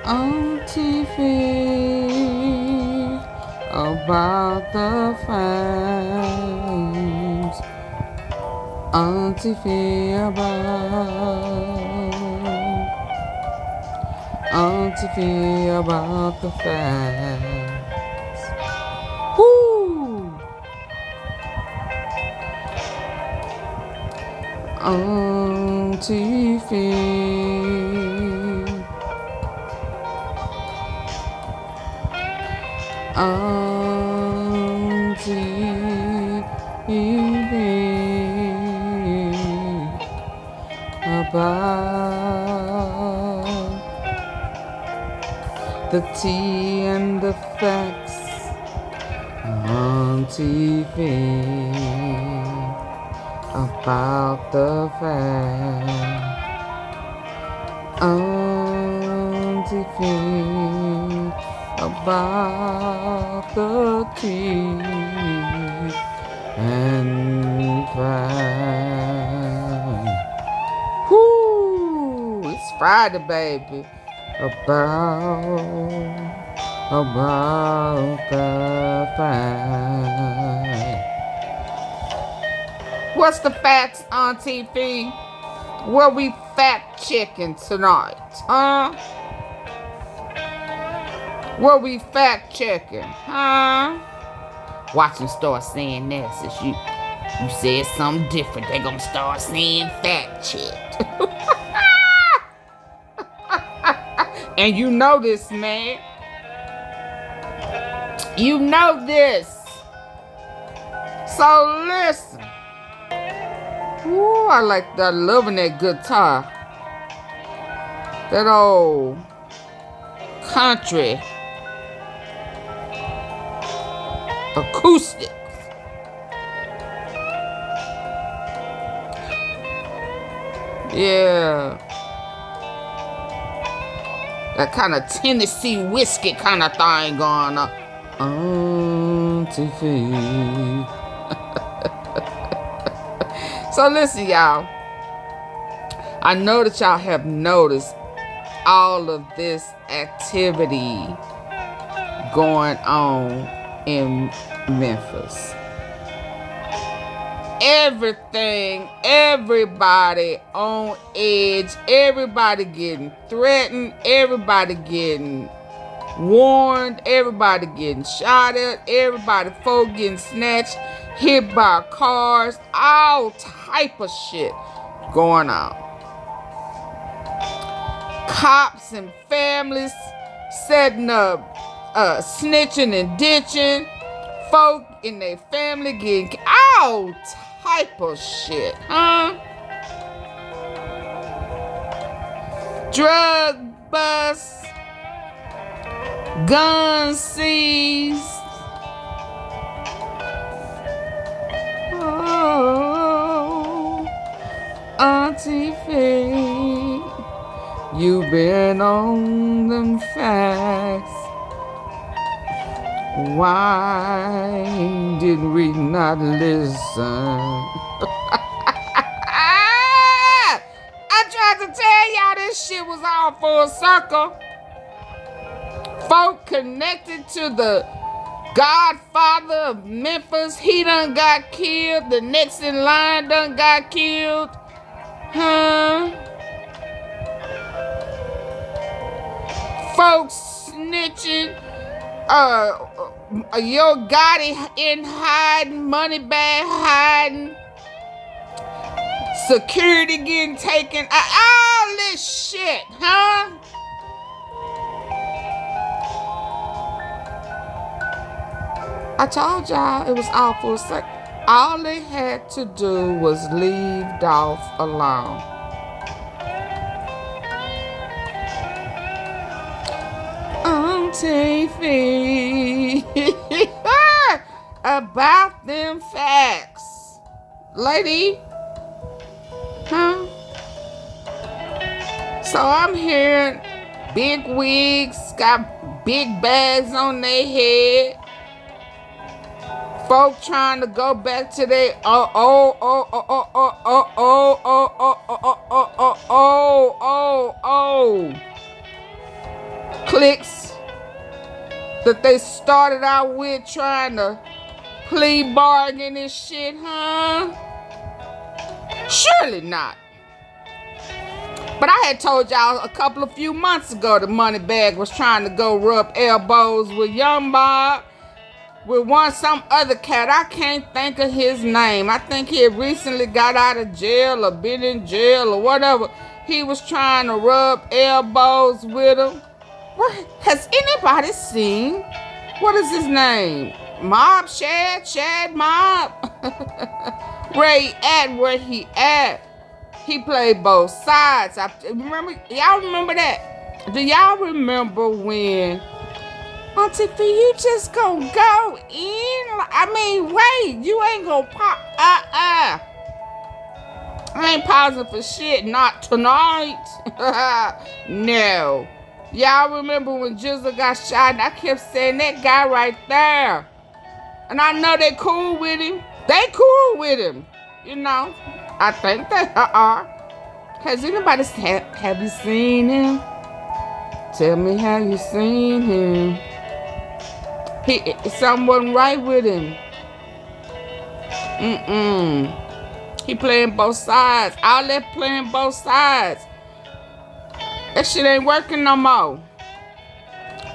on TV about the flames. On TV on TV about the facts. Woo! On TV. On TV about the tea and the facts. On TV about the facts. On TV about the tea and facts. Whoo! It's Friday, baby. About the facts. What's the facts on TV? What we fact checking tonight, huh? What we fact checking, huh? Watch them start saying that since you said something different. They gonna start saying fact checked. And you know this, man. You know this. So listen. Ooh, I like that. Loving that guitar. That old country acoustics. Yeah. That kind of Tennessee whiskey kind of thing going on. On TV. So listen, y'all. I know that y'all have noticed all of this activity going on in Memphis. Everything, everybody on edge, everybody getting threatened, everybody getting warned, everybody getting shot at, everybody folk getting snatched, hit by cars, all type of shit going on. Cops and families setting up, snitching and ditching, folk in their family getting all type of shit, huh? Drug busts, guns seized. Oh, on TV, you've been on them facts. Why did we not listen? I tried to tell y'all this shit was all full circle. Folk connected to the Godfather of Memphis, he done got killed. The next in line done got killed. Huh? Folks snitching. YOGOTTI in hiding, Moneybag hiding, security getting taken, all this shit, huh? I told y'all it was all for a sec. All they had to do was leave Dolph alone. On TV about them facts, lady, huh? So I'm hearing big wigs, got big bags on their head. Folk trying to go back to their cliques that they started out with trying to plea bargain and shit, huh? Surely not. But I had told y'all a few months ago that Moneybag was trying to go rub elbows with Young Bob, with some other cat. I can't think of his name. I think he had recently got out of jail or been in jail or whatever. He was trying to rub elbows with him. Has anybody seen, what is his name? Shad Mob? Where he at? He played both sides. Y'all remember that? Do y'all remember when Auntie Fee, you just gonna go in? I mean, wait, you ain't gonna pop. I ain't pausing for shit, not tonight. No. Y'all remember when Jizzle got shot and I kept saying that guy right there. And I know they cool with him. They cool with him. You know, I think they are. Has anybody have you seen him? Tell me how you seen him. Someone right with him. He playing both sides. All that playing both sides. That shit ain't working no more.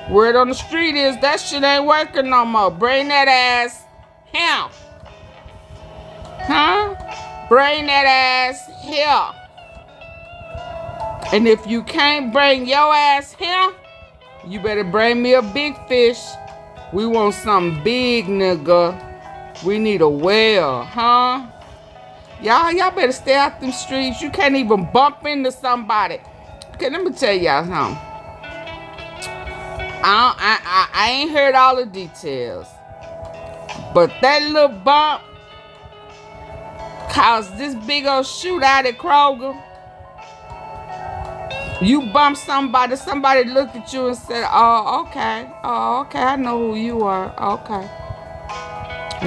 Word on the street is that shit ain't working no more. Bring that ass here. Huh? Bring that ass here. And if you can't bring your ass here, you better bring me a big fish. We want something big, nigga. We need a whale, huh? Y'all better stay out them streets. You can't even bump into somebody. Okay, let me tell y'all something. I ain't heard all the details. But that little bump caused this big old shootout at Kroger. You bump somebody looked at you and said, oh, okay, I know who you are, okay.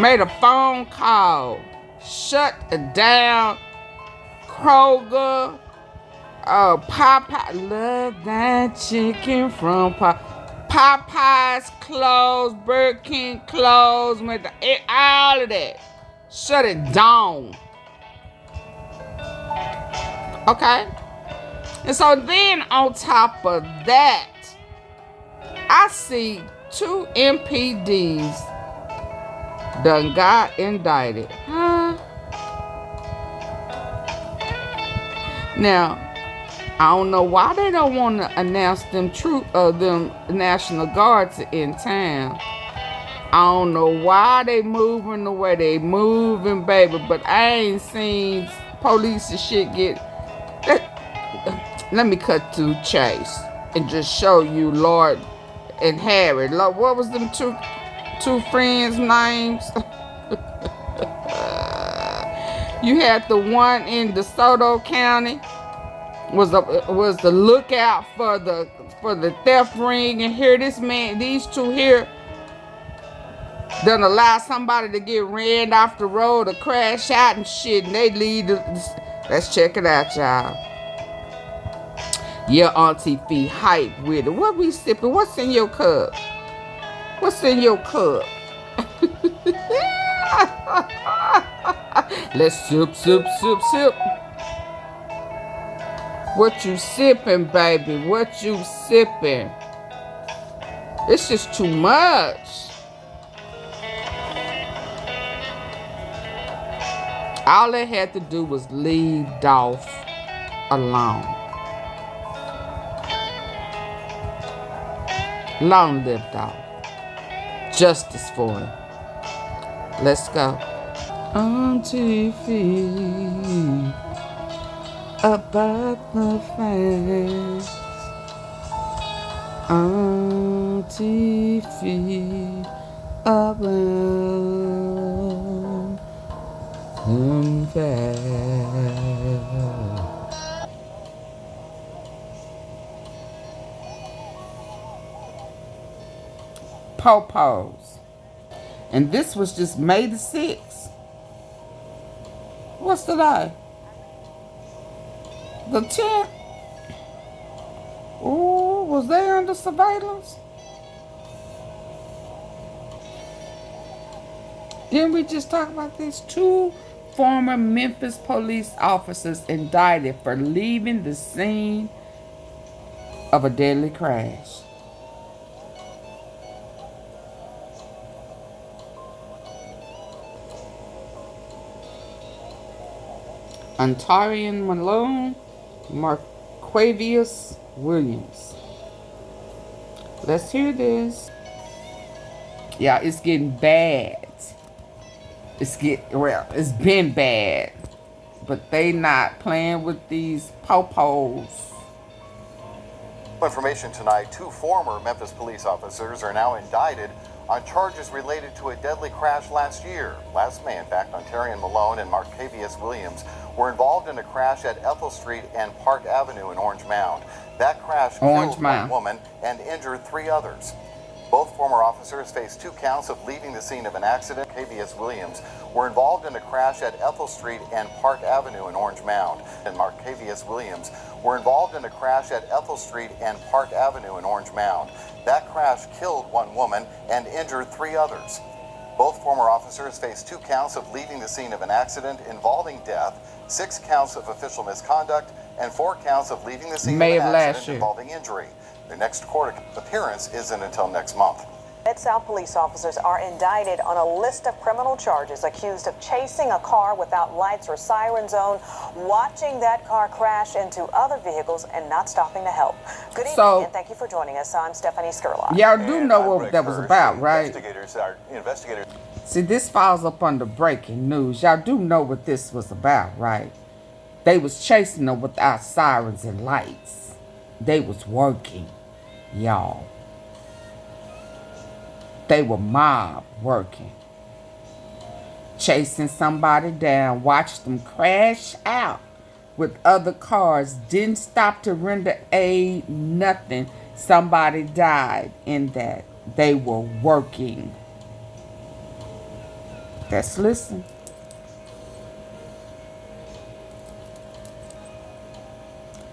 Made a phone call, shut it down, Kroger, Popeye, love that chicken from Popeye's closed, Burger King closed, all of that, shut it down, okay? And so then on top of that, I see 2 MPDs done got indicted. Huh? Now, I don't know why they don't want to announce them National Guards in town. I don't know why they moving the way they moving, baby, but I ain't seen police and shit get... Let me cut to chase and just show you Lord and Harry. Lord, what was them two friends' names? You had the one in DeSoto County was the lookout for the theft ring, and here these two here done allow somebody to get ran off the road or crash out and shit, and they leave. Let's check it out, y'all. Yeah, Auntie Fee hype with it. What we sipping? What's in your cup? What's in your cup? Let's sip. What you sipping, baby? What you sipping? It's just too much. All they had to do was leave Dolph alone. Long live Dolph. Justice for him. Let's go. Auntie Fee about the facts. Auntie Fee about the facts. Popos. And this was just May the 6th. What's today? The 10th. Ooh, Was they under surveillance? Didn't we just talk about these 2 former Memphis police officers indicted for leaving the scene of a deadly crash? Ontarian Malone, Marquavius Williams. Let's hear this. Yeah, it's getting bad. It's been bad. But they not playing with these popos. Information tonight, 2 former Memphis police officers are now indicted on charges related to a deadly crash last year. Last May, in fact, Ontarian Malone and Marquavius Williams were involved in a crash at Ethel Street and Park Avenue in Orange Mound. That crash killed 1 woman and injured 3 others. Both former officers face 2 counts of leaving the scene of an accident. Marquavius Williams were involved in a crash at Ethel Street and Park Avenue in Orange Mound. And Marquavius Williams were involved in a crash at Ethel Street and Park Avenue in Orange Mound. That crash killed 1 woman and injured 3 others. Both former officers face 2 counts of leaving the scene of an accident involving death, 6 counts of official misconduct, and 4 counts of leaving the scene of an accident involving injury. Their next court appearance isn't until next month. Mid-South police officers are indicted on a list of criminal charges, accused of chasing a car without lights or sirens on, watching that car crash into other vehicles, and not stopping to help. Good evening, and thank you for joining us. I'm Stephanie Skurlock. Y'all do know what that was about, right? Investigators. See, this falls up under breaking news. Y'all do know what this was about, right? They was chasing them without sirens and lights. They was working, y'all. They were mob working. Chasing somebody down, watched them crash out with other cars, didn't stop to render aid, nothing. Somebody died in that. They were working. Let's listen.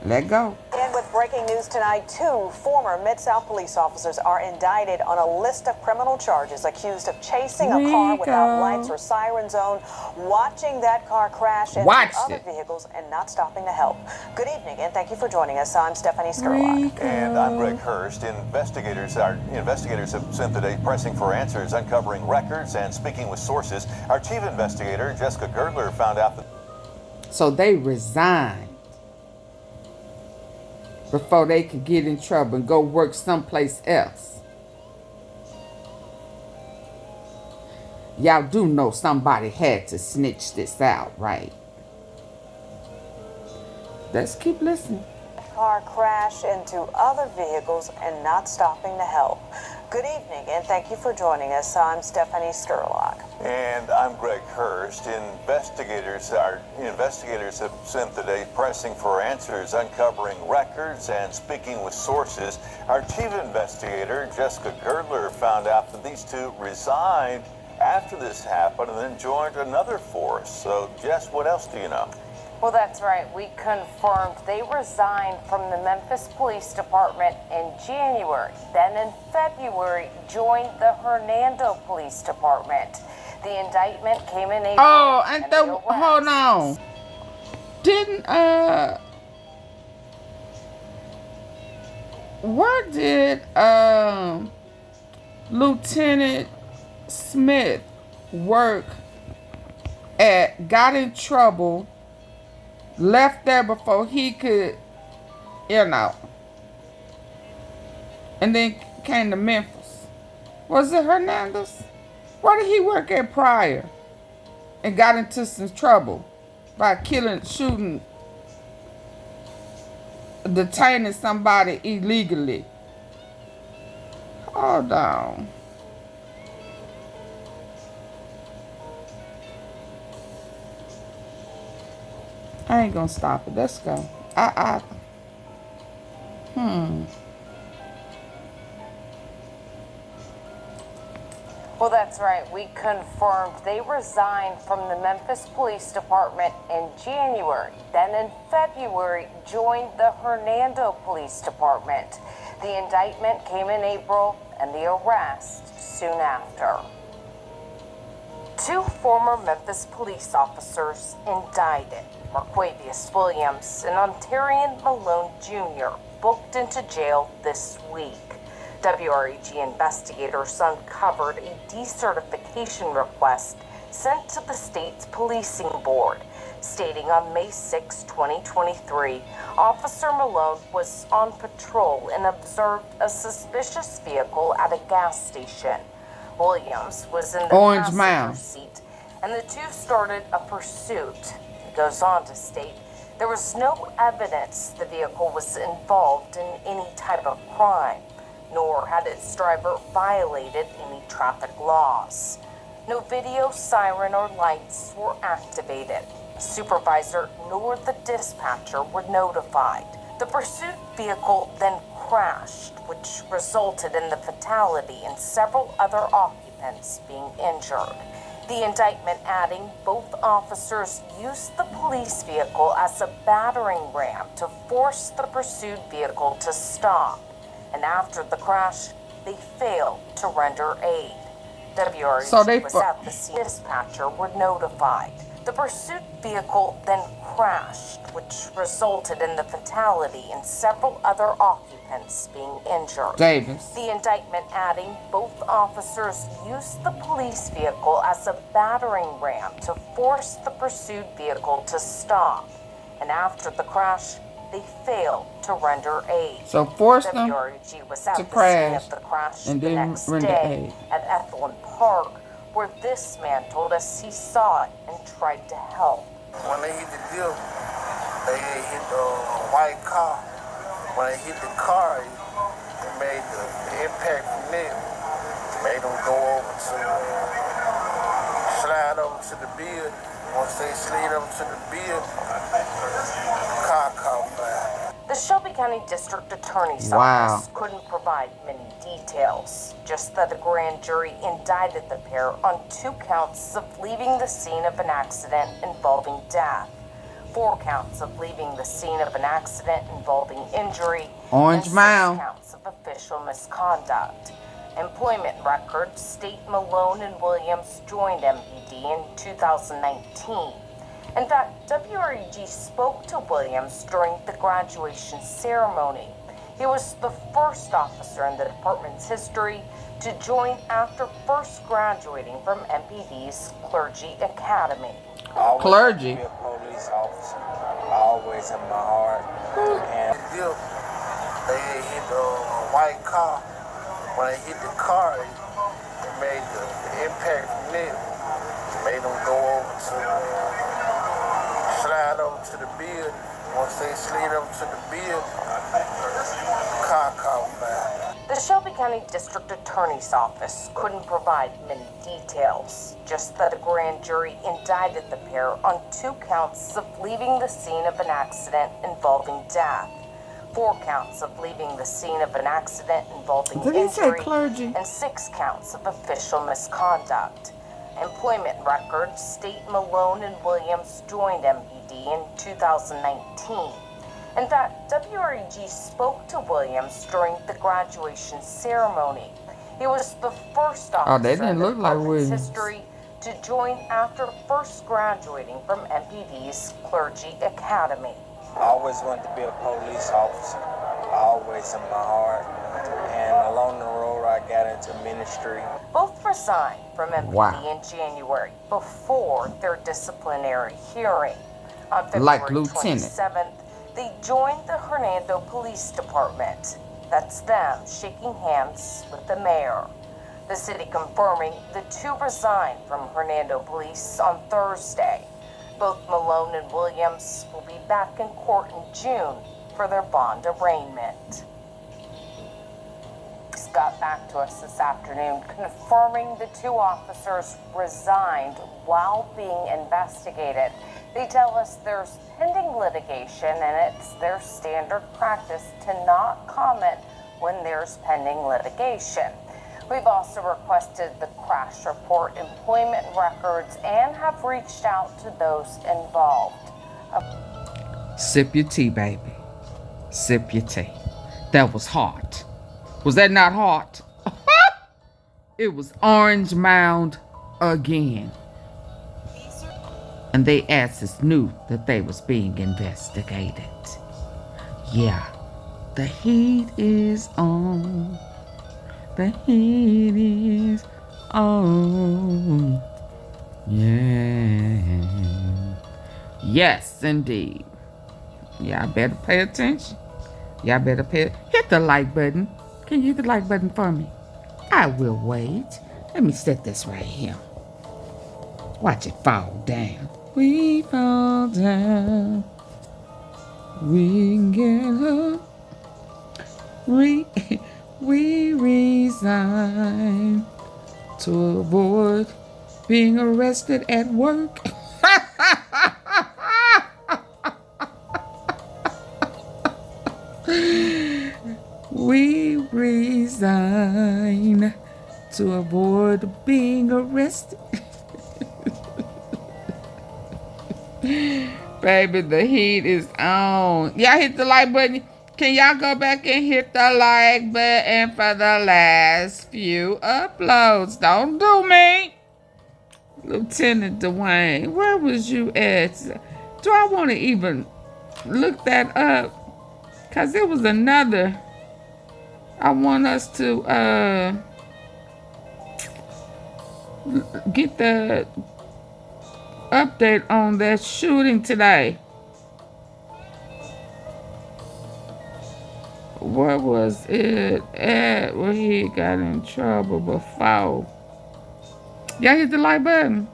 Let go. And with breaking news tonight, 2 former Mid-South police officers are indicted on a list of criminal charges, accused of chasing a car without lights or sirens on, watching that car crash into other vehicles, and not stopping to help. Good evening, and thank you for joining us. I'm Stephanie Skurlock. And I'm Greg Hurst. Investigators have spent the day pressing for answers, uncovering records, and speaking with sources. Our chief investigator, Jessica Girdler, found out that... So they resigned before they could get in trouble and go work someplace else. Y'all do know somebody had to snitch this out, right? Let's keep listening. Car crash into other vehicles and not stopping to help. Good evening, and thank you for joining us. I'm Stephanie Skurlock. And I'm Greg Hurst. Investigators have spent the day pressing for answers, uncovering records, and speaking with sources. Our chief investigator, Jessica Girdler, found out that these 2 resigned after this happened and then joined another force. So, Jess, what else do you know? Well, that's right. We confirmed they resigned from the Memphis Police Department in January. Then in February, joined the Hernando Police Department. The indictment came in April. Oh, and hold on. Didn't, where did, Lieutenant Smith work at, got in trouble, left there before he could, and then came to Memphis? Was it Hernandez? Where did he work at prior and got into some trouble by shooting, detaining somebody illegally? Hold on. I ain't gonna stop it. Let's go. Well, that's right. We confirmed they resigned from the Memphis Police Department in January. Then in February, joined the Hernando Police Department. The indictment came in April and the arrest soon after. 2 former Memphis police officers indicted. Marquavius Williams and Ontarian Malone Jr. booked into jail this week. WREG investigators uncovered a decertification request sent to the state's policing board, stating on May 6, 2023, Officer Malone was on patrol and observed a suspicious vehicle at a gas station. Williams was in the passenger seat, and the two started a pursuit. It goes on to state there was no evidence the vehicle was involved in any type of crime, nor had its driver violated any traffic laws. No video, siren, or lights were activated. The supervisor nor the dispatcher were notified. The pursuit vehicle then crashed, which resulted in the fatality and several other occupants being injured. The indictment adding both officers used the police vehicle as a battering ram to force the pursued vehicle to stop. And after the crash, they failed to render aid. WREG was at the scene. Dispatcher were notified. The pursuit vehicle then crashed, which resulted in the fatality and several other occupants being injured. The indictment adding both officers used the police vehicle as a battering ram to force the pursued vehicle to stop. And after the crash, they failed to render aid. So force them was at to the crash scene of the crash and the then next render day aid. at Ethelyn Park, where this man told us he saw it and tried to help. When they hit the deal, they hit the white car. When they hit the car, it made the impact from there. Made them go over to, slide over to the building. Once they slid over to the building, the car caught fire. The Shelby County District Attorney's Office couldn't provide many details, just that a grand jury indicted the pair on 2 counts of leaving the scene of an accident involving death, 4 counts of leaving the scene of an accident involving injury, and 6 counts of official misconduct. Employment records state Malone and Williams joined MPD in 2019. In fact, WREG spoke to Williams during the graduation ceremony. He was the first officer in the department's history to join after first graduating from MPD's Clergy Academy. Clergy? Be a police officer, always in my heart. And they hit the white car. When they hit the car, it made the impact from there. Made them go over to, slide over to the building. Once they slid over to the building, the car caught fire. The Shelby County District Attorney's Office couldn't provide many details, just that a grand jury indicted the pair on 2 counts of leaving the scene of an accident involving death, 4 counts of leaving the scene of an accident involving injury, and 6 counts of official misconduct. Employment records state Malone and Williams joined MPD in 2019. In fact, WREG spoke to Williams during the graduation ceremony. He was the first officer in the department's history to join after first graduating from MPD's Clergy Academy. I always wanted to be a police officer, always in my heart. And along the road, I got into ministry. Both resigned from MPD in January before their disciplinary hearing. On February 27th, they joined the Hernando Police Department. That's them shaking hands with the mayor. The city confirming the 2 resigned from Hernando Police on Thursday. Both Malone and Williams will be back in court in June for their bond arraignment. Got back to us this afternoon confirming the 2 officers resigned while being investigated. They tell us there's pending litigation and it's their standard practice to not comment when there's pending litigation. We've also requested the crash report, employment records, and have reached out to those involved. Sip your tea, baby. Sip your tea. That was hot. Was that not hot? It was Orange Mound again. And they asses knew that they was being investigated. Yeah, the heat is on. The heat is on. Yeah. Yes, indeed. Y'all better pay attention. Y'all better hit the like button. Can you hit the like button for me? I will wait. Let me set this right here. Watch it fall down. We fall down. We can get up. We resign to avoid being arrested at work. We resign to avoid being arrested. Baby, the heat is on. Y'all hit the like button. Can y'all go back and hit the like button for the last few uploads? Don't do me. Lieutenant Dwayne, where was you at? Do I want to even look that up? Because it was another. I want us to get the update on that shooting today. Where was it at where he got in trouble before? Y'all hit the like button.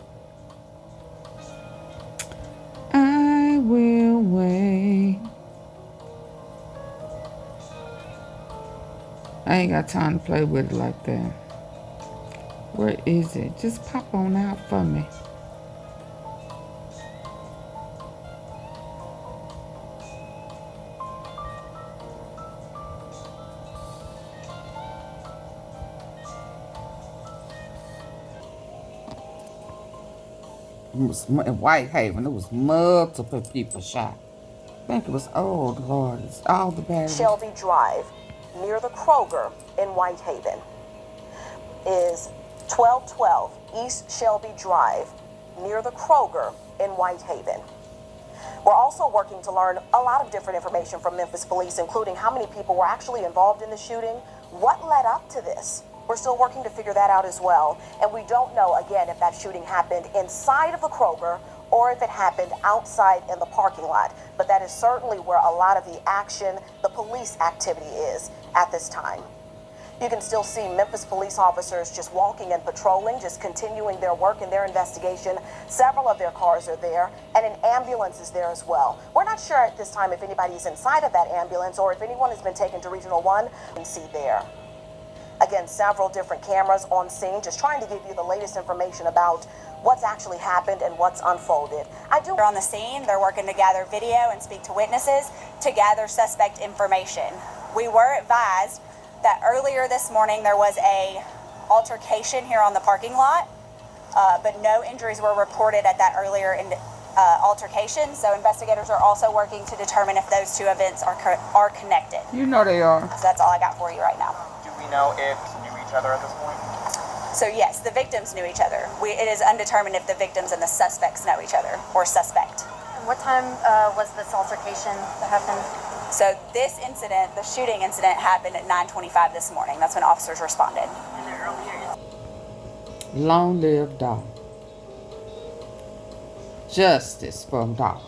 I will wait. I ain't got time to play with it like that. Where is it? Just pop on out for me. It was in Whitehaven. It was multiple people shot. I think it was, oh Lord, it's all the bad. Shelby Drive, near the Kroger in Whitehaven, is 1212 East Shelby Drive, near the Kroger in Whitehaven. We're also working to learn a lot of different information from Memphis police, including how many people were actually involved in the shooting, what led up to this. We're still working to figure that out as well. And we don't know, again, if that shooting happened inside of the Kroger or if it happened outside in the parking lot. But that is certainly where a lot of the action, the police activity is at this time. You can still see Memphis police officers just walking and patrolling, just continuing their work and their investigation. Several of their cars are there, and an ambulance is there as well. We're not sure at this time if anybody's inside of that ambulance or if anyone has been taken to Regional 1. You can see there. Again, several different cameras on scene, just trying to give you the latest information about what's actually happened and what's unfolded. They're on the scene. They're working to gather video and speak to witnesses to gather suspect information. We were advised that earlier this morning there was a altercation here on the parking lot, but no injuries were reported at that earlier altercation. So investigators are also working to determine if those two events are connected. You know they are. So that's all I got for you right now. Do we know if they knew each other at this point? So yes, the victims knew each other. It is undetermined if the victims and the suspects know each other or suspect. And what time was this altercation that happened? So this incident, the shooting incident, happened at 9:25 this morning. That's when officers responded. And the earlier. Long live Dolph. Justice for Dolph.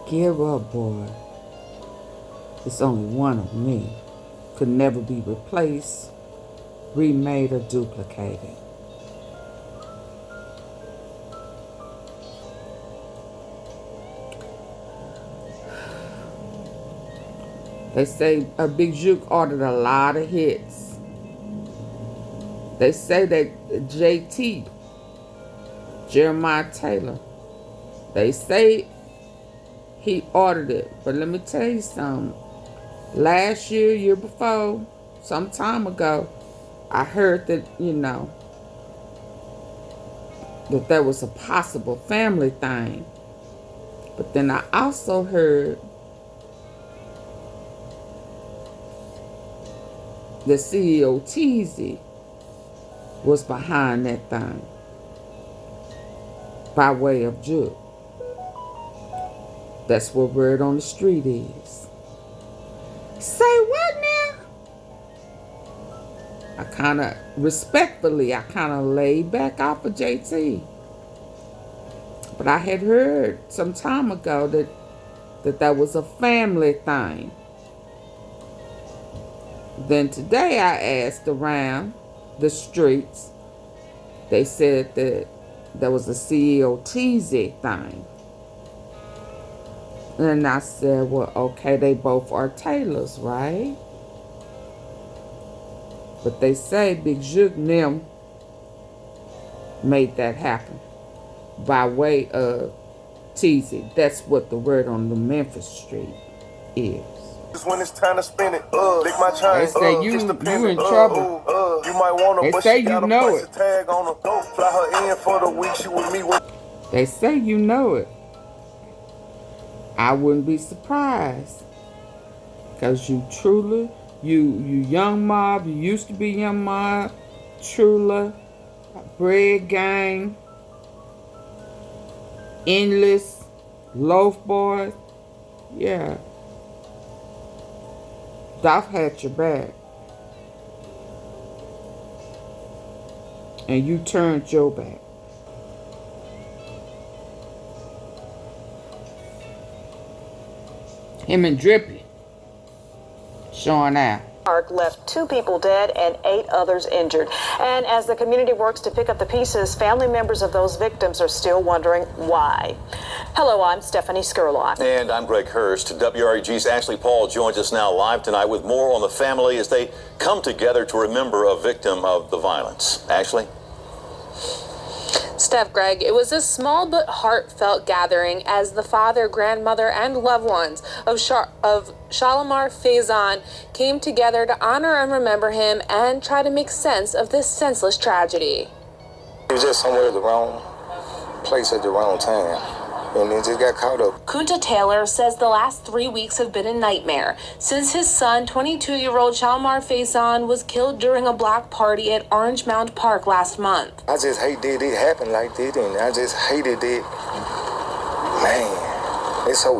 Give up, boy. It's only one of me. Could never be replaced, remade, or duplicated. They say BIGJOOK ordered a lot of hits. They say that JT, Jeremiah Taylor, they say he ordered it. But let me tell you something. Last year, year before, some time ago, I heard that, that there was a possible family thing. But then I also heard the CEOJIZZLE was behind that thing by way of Juke. That's what word on the street is. Say what now? I kind of laid back off of JT. But I had heard some time ago that was a family thing. Then today I asked around the streets. They said that there was a CEOJIZZLE thing. And I said, well, okay, they both are Taylors, right? But they say BIGJOOK and them made that happen by way of Teasy. That's what the word on the Memphis street is. When it's time to spin it, lick my chain. They say you in trouble. You might want to, they say you know it. Tag on her. Fly her in for the week. She with me. They say you know it. I wouldn't be surprised, because you truly, you young mob, you used to be young mob, truly, bread gang, endless, loaf boys, yeah. Dolph had your back, and you turned your back. Him and Drippy showing out. Park left 2 people dead and 8 others injured. And as the community works to pick up the pieces, family members of those victims are still wondering why. Hello, I'm Stephanie Skurlock. And I'm Greg Hurst. WREG's Ashley Paul joins us now live tonight with more on the family as they come together to remember a victim of the violence. Ashley? Steph, Greg, it was a small but heartfelt gathering as the father, grandmother, and loved ones of Shalimar Faison came together to honor and remember him and try to make sense of this senseless tragedy. He was just somewhere at the wrong place at the wrong time. And then just got caught up. Kunta Taylor says the last 3 weeks have been a nightmare since his son, 22-year-old Shalimar Faison, was killed during a block party at Orangemound Park last month. I just hate that it happened like that, and I just hated it. Man, it's so